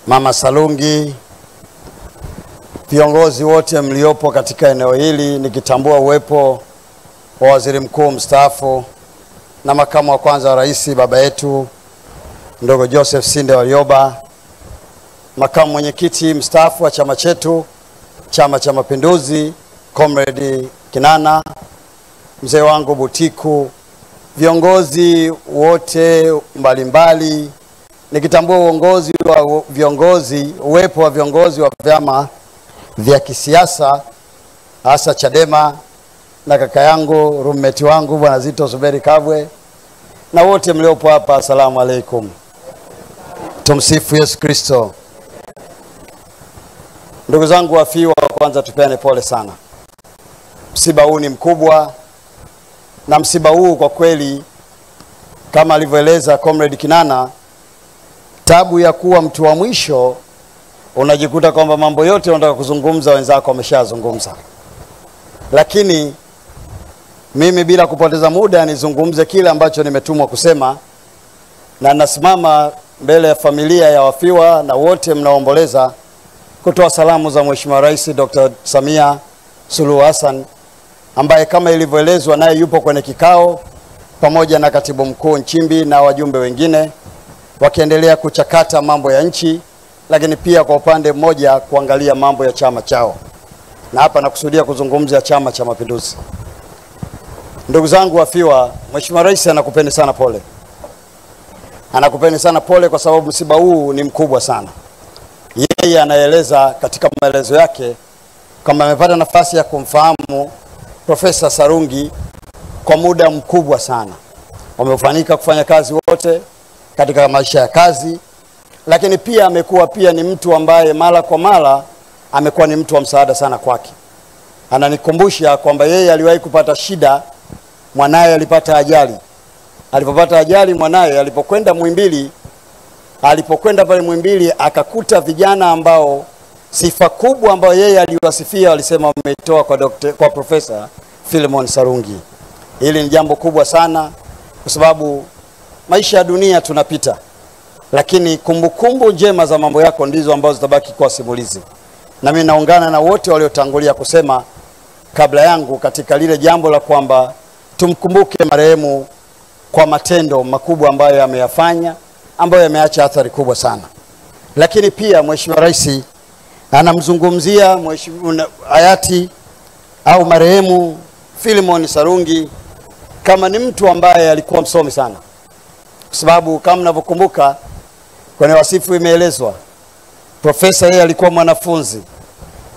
Mama Sarungi, viongozi wote mliopo katika eneo hili, nikitambua uwepo wa Waziri Mkuu mstaafu na makamu wa kwanza wa rais baba yetu ndogo Joseph Sinde Warioba, makamu mwenyekiti mstaafu wa chama chetu, Chama cha Mapinduzi, Comrade Kinana, mzee wangu Butiku, viongozi wote mbalimbali, nikitambua uwepo wa viongozi wa vyama vya kisiasa hasa Chadema na kaka yangu roommate wangu Bwana Zitto Zuberi Kabwe na wote mliopo hapa, asalamu alaykum. Tumsifu Yesu Kristo. Ndugu zangu wafiwa, kwanza tupeane pole sana. Msiba huu ni mkubwa, na msiba huu kwa kweli kama alivyoeleza Comrade Kinana, tabu ya kuwa mtu wa mwisho, unajikuta kwamba mambo yote unataka kuzungumza wenzako wameshazungumza. Lakini mimi bila kupoteza muda nizungumze kile ambacho nimetumwa kusema, na nasimama mbele ya familia ya wafiwa na wote mnaomboleza kutoa salamu za Mheshimiwa Rais Dr. Samia Suluhu Hassan, ambaye kama ilivyoelezwa naye yupo kwenye kikao pamoja na Katibu Mkuu Nchimbi na wajumbe wengine wakiendelea kuchakata mambo ya nchi, lakini pia kwa upande mmoja kuangalia mambo ya chama chao. Na hapa nakusudia kuzungumzia Chama cha Mapinduzi. Ndugu zangu wafiwa, Mheshimiwa Rais anakupeni sana pole. Anakupeni sana pole kwa sababu msiba huu ni mkubwa sana. Yeye anaeleza katika maelezo yake kama amepata nafasi ya kumfahamu Profesa Sarungi kwa muda mkubwa sana. Wamefanyika kufanya kazi wote katika maisha ya kazi, lakini pia amekuwa pia ni mtu ambaye mara kwa mara amekuwa ni mtu wa msaada sana kwake. Ananikumbusha kwamba yeye aliwahi kupata shida, mwanae alipata ajali. Alipopata ajali mwanae, alipokwenda Muhimbili, pale Muhimbili akakuta vijana ambao sifa kubwa ambayo yeye aliwasifia walisema wametoa kwa Profesa Philemon Sarungi. Hili ni jambo kubwa sana kwa sababu maisha ya dunia tunapita, lakini kumbukumbu njema za mambo yako ndizo ambazo zitabaki kwa simulizi. Na mimi naungana na wote waliotangulia kusema kabla yangu katika lile jambo la kwamba tumkumbuke marehemu kwa matendo makubwa ambayo ameyafanya, ambayo yameacha athari kubwa sana. Lakini pia Mheshimiwa Rais anamzungumzia Mheshimiwa hayati au marehemu Philemon Sarungi kama ni mtu ambaye alikuwa msomi sana. Kwa sababu kama mnavyokumbuka kwenye wasifu imeelezwa, profesa yeye alikuwa mwanafunzi,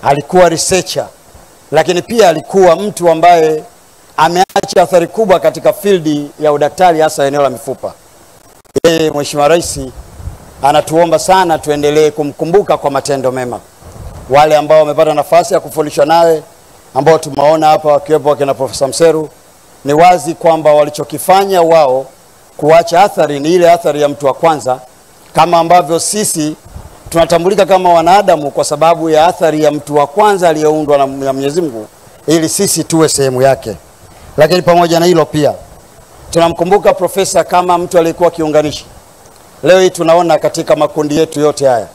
alikuwa researcher, lakini pia alikuwa mtu ambaye ameacha athari kubwa katika field ya udaktari, hasa eneo la mifupa. Yeye Mheshimiwa Rais anatuomba sana tuendelee kumkumbuka kwa matendo mema. Wale ambao wamepata nafasi ya kufundishwa nawe, ambao tumeona hapa wakiwepo kina Profesa Mseru, ni wazi kwamba walichokifanya wao kuacha athari ni ile athari ya mtu wa kwanza, kama ambavyo sisi tunatambulika kama wanadamu kwa sababu ya athari ya mtu wa kwanza aliyeundwa na Mwenyezi Mungu ili sisi tuwe sehemu yake. Lakini pamoja na hilo pia tunamkumbuka profesa kama mtu aliyekuwa kiunganishi. Leo hii tunaona katika makundi yetu yote haya.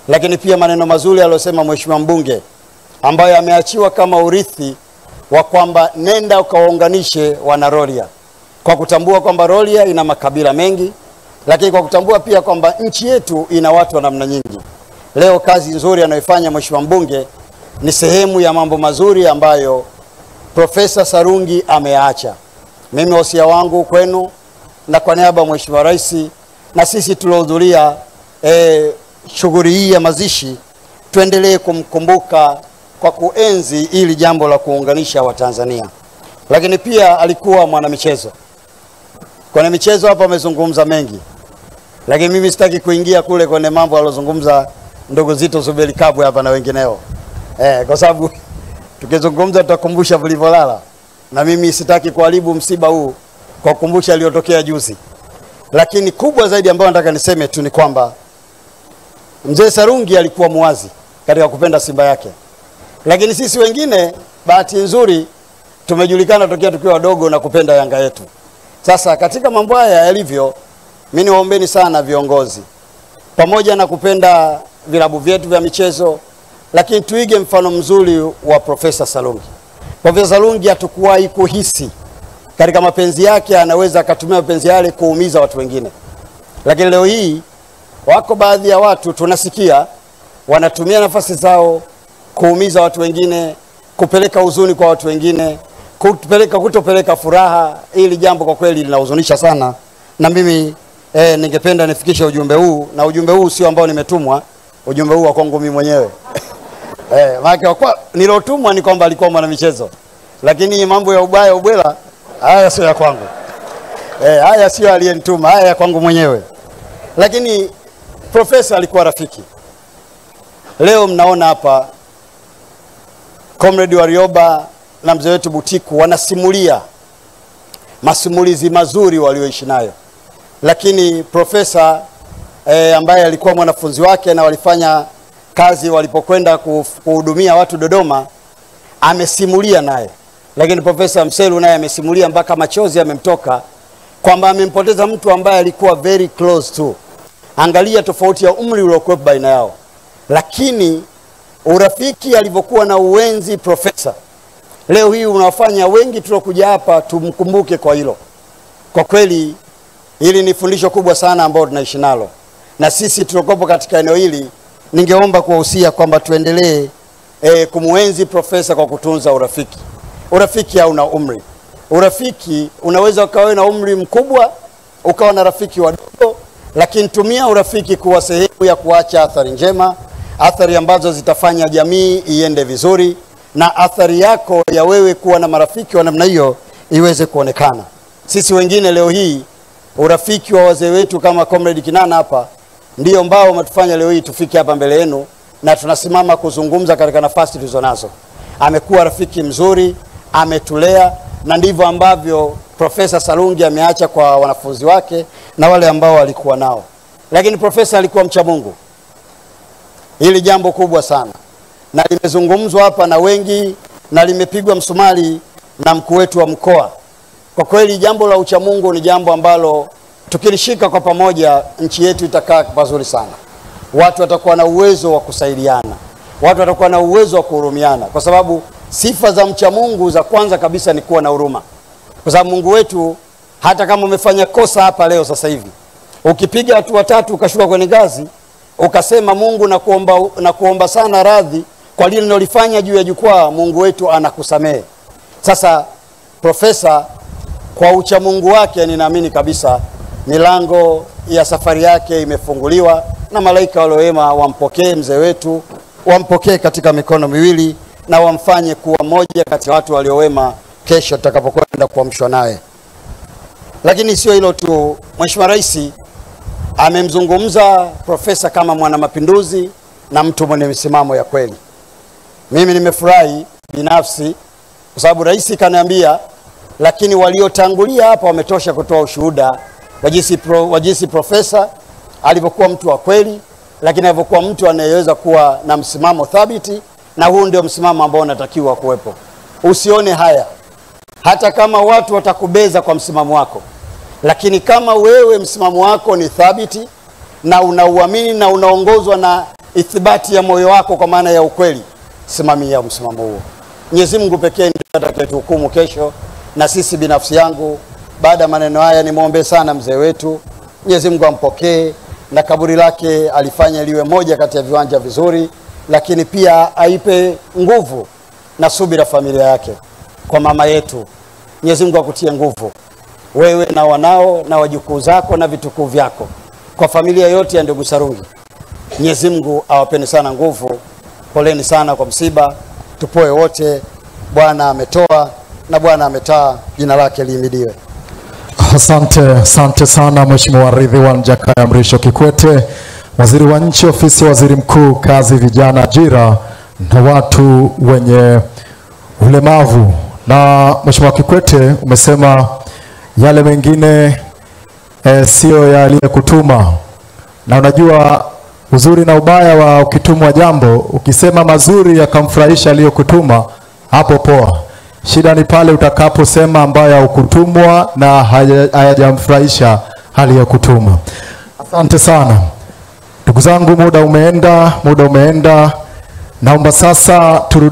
Lakini pia maneno mazuri aliyosema Mheshimiwa mbunge ambayo ameachiwa kama urithi wa kwamba nenda ukawaunganishe wana Rorya, kwa kutambua kwamba Rorya ina makabila mengi, lakini kwa kutambua pia kwamba nchi yetu ina watu wa namna nyingi. Leo kazi nzuri anayofanya Mheshimiwa mbunge ni sehemu ya mambo mazuri ambayo Profesa Sarungi ameacha. Mimi wasia wangu kwenu na kwa niaba ya Mheshimiwa Rais na sisi tuliohudhuria shughuli hii ya mazishi, tuendelee kumkumbuka kwa kuenzi ili jambo la kuunganisha Watanzania. Lakini pia alikuwa mwanamichezo. Kwenye michezo hapa amezungumza mengi, lakini mimi sitaki kuingia kule kwenye mambo alozungumza ndugu Zitto Zuberi Kabwe hapa na wengineo. Kwa sababu tukizungumza tutakumbusha vilivyolala, na mimi sitaki kuharibu msiba huu kwa kukumbusha aliyotokea juzi. Lakini kubwa zaidi ambayo nataka niseme tu ni kwamba Mzee Sarungi alikuwa muwazi katika kupenda Simba yake. Lakini sisi wengine bahati nzuri tumejulikana tokea tukiwa wadogo na kupenda Yanga yetu. Sasa katika mambo haya yalivyo, mimi niwaombeni sana viongozi pamoja na kupenda vilabu vyetu vya michezo, lakini tuige mfano mzuri wa Profesa Salungi. Profesa Salungi hatukuwahi kuhisi katika mapenzi yake anaweza akatumia mapenzi yale kuumiza watu wengine. Lakini leo hii wako baadhi ya watu tunasikia wanatumia nafasi zao kuumiza watu wengine, kupeleka huzuni kwa watu wengine, kutopeleka furaha. Hili jambo kwa kweli linahuzunisha sana, na mimi ningependa nifikishe ujumbe huu, na ujumbe huu sio ambao nimetumwa, ujumbe huu wa kwangu mimi mwenyewe. Maana kwa nilotumwa ni kwamba alikuwa mwana michezo, lakini mambo ya ubaya ubwela haya sio ya kwangu. Haya sio aliyenituma, haya ya kwangu mwenyewe. Lakini profesa alikuwa rafiki. Leo mnaona hapa Comrade Warioba na mzee wetu Butiku wanasimulia masimulizi mazuri walioishi nayo. Lakini profesa ambaye alikuwa mwanafunzi wake na walifanya kazi walipokwenda kuhudumia watu Dodoma, amesimulia naye. Lakini Profesa Mselu naye amesimulia mpaka machozi yamemtoka kwamba amempoteza mtu ambaye alikuwa very close to. Angalia tofauti ya umri uliokuwa baina yao, lakini urafiki alivyokuwa na uenzi profesa. Leo hii unawafanya wengi tulokuja hapa tumkumbuke kwa hilo. Kwa kweli hili ni fundisho kubwa sana ambao tunaishi nalo, na sisi tulokopo katika eneo hili ningeomba kuwahusia kwamba tuendelee kumuenzi profesa kwa kutunza urafiki. Urafiki hauna umri. Urafiki unaweza ukawa na umri mkubwa, ukawa na rafiki wadogo, lakini tumia urafiki kuwa sehemu ya kuacha athari njema, athari ambazo zitafanya jamii iende vizuri, na athari yako ya wewe kuwa na marafiki wa namna hiyo iweze kuonekana. Sisi wengine leo hii urafiki wa wazee wetu kama Comrade Kinana hapa ndio ambao umetufanya leo hii tufike hapa mbele yenu na tunasimama kuzungumza katika nafasi tulizonazo. Amekuwa rafiki mzuri, ametulea, na ndivyo ambavyo Profesa Salungi ameacha kwa wanafunzi wake na wale ambao walikuwa nao. Lakini profesa alikuwa mcha Mungu. Hili jambo kubwa sana, na limezungumzwa hapa na wengi, na limepigwa msumari na mkuu wetu wa mkoa. Kwa kweli jambo la ucha Mungu ni jambo ambalo tukilishika kwa pamoja nchi yetu itakaa pazuri sana. Watu watakuwa na uwezo wa kusaidiana, watu watakuwa na uwezo wa kuhurumiana, kwa sababu sifa za mcha Mungu za kwanza kabisa ni kuwa na huruma. Kwa sababu Mungu wetu, hata kama umefanya kosa hapa leo sasa hivi, ukipiga hatua 3 ukashuka kwenye ngazi ukasema Mungu na kuomba sana radhi kwa lile nilolifanya juu ya jukwaa, Mungu wetu anakusamehe. Sasa profesa kwa ucha Mungu wake, ninaamini kabisa milango ya safari yake imefunguliwa, na malaika wale wema wampokee mzee wetu, wampokee katika mikono miwili, na wamfanye kuwa moja kati ya watu waliowema kesho tutakapokwenda kuamshwa naye. Lakini sio hilo tu, Mheshimiwa Rais amemzungumza profesa kama mwana mapinduzi na mtu mwenye misimamo ya kweli. Mimi nimefurahi binafsi kwa sababu rais kaniambia, lakini waliotangulia hapa wametosha kutoa ushuhuda wa jinsi profesa alivyokuwa mtu wa kweli, lakini alivyokuwa mtu anayeweza kuwa na msimamo thabiti, na huu ndio msimamo ambao unatakiwa kuwepo. Usione haya hata kama watu watakubeza kwa msimamo wako, lakini kama wewe msimamo wako ni thabiti na unauamini na unaongozwa na ithibati ya moyo wako kwa maana ya ukweli, simamia msimamo huo. Mwenyezi Mungu pekee ndiye atakayetuhukumu kesho, na sisi binafsi yangu baada ya maneno haya nimuombe sana mzee wetu, Mwenyezi Mungu ampokee na kaburi lake alifanya liwe moja kati ya viwanja vizuri, lakini pia aipe nguvu na subira familia yake. Kwa mama yetu, Mwenyezi Mungu akutie nguvu wewe na wanao na wajukuu zako na vitukuu vyako. Kwa familia yote ya ndugu Sarungi, Mwenyezi Mungu awapeni sana nguvu. Poleni sana kwa msiba, tupoe wote. Bwana ametoa na Bwana ametaa, jina lake lihimidiwe. Asante sana Mheshimiwa Ridhiwani Jakaya Mrisho Kikwete, Waziri wa Nchi, Ofisi ya Waziri Mkuu, Kazi, Vijana, Ajira na Watu wenye Ulemavu. Na Mheshimiwa Kikwete, umesema yale mengine sio yaliyokutuma, na unajua uzuri na ubaya wa ukitumwa jambo, ukisema mazuri yakamfurahisha aliyokutuma, hapo poa. Shida ni pale utakaposema ambayo hukutumwa na hayajamfurahisha aliyokutuma. Asante sana. Ndugu zangu, muda umeenda. Naomba sasa turudi